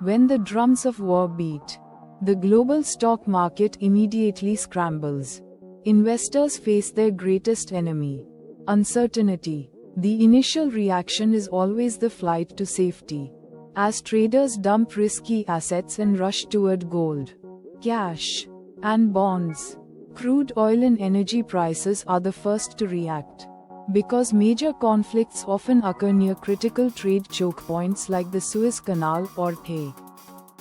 When the drums of war beat, the global stock market immediately scrambles. Investors face their greatest enemy, uncertainty. The initial reaction is always the flight to safety, as traders dump risky assets and rush toward gold, cash, and bonds. Crude oil and energy prices are the first to react, because major conflicts often occur near critical trade choke points like the Suez Canal or the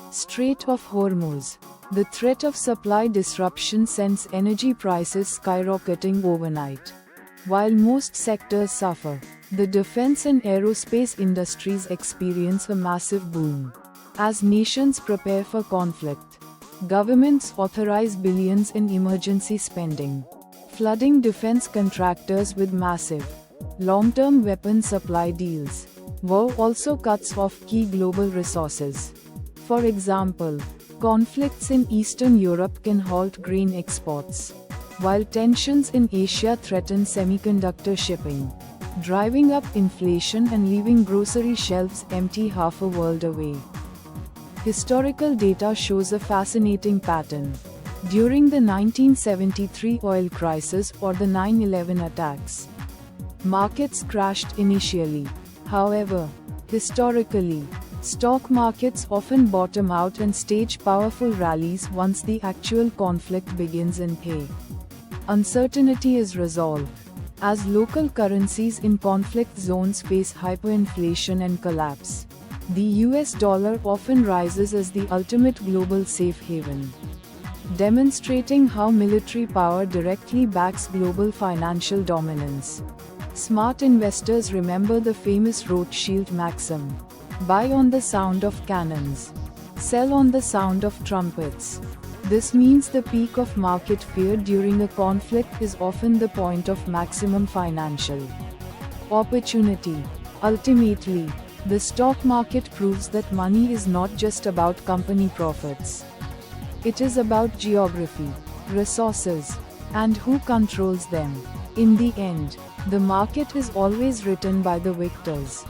Strait of Hormuz. The threat of supply disruption sends energy prices skyrocketing overnight. While most sectors suffer, the defense and aerospace industries experience a massive boom. As nations prepare for conflict, governments authorize billions in emergency spending, flooding defense contractors with massive, long-term weapon supply deals. War also cuts off key global resources. For example, conflicts in Eastern Europe can halt grain exports, while tensions in Asia threaten semiconductor shipping, driving up inflation and leaving grocery shelves empty half a world away. Historical data shows a fascinating pattern. During the 1973 oil crisis or the 9/11 attacks, markets crashed initially. However, historically, stock markets often bottom out and stage powerful rallies once the actual conflict begins and uncertainty is resolved. As local currencies in conflict zones face hyperinflation and collapse, the US dollar often rises as the ultimate global safe haven, demonstrating how military power directly backs global financial dominance. Smart investors remember the famous Rothschild maxim: buy on the sound of cannons, sell on the sound of trumpets. This means the peak of market fear during a conflict is often the point of maximum financial opportunity. Ultimately, the stock market proves that money is not just about company profits. It is about geography, resources, and who controls them. In the end, the market is always written by the victors.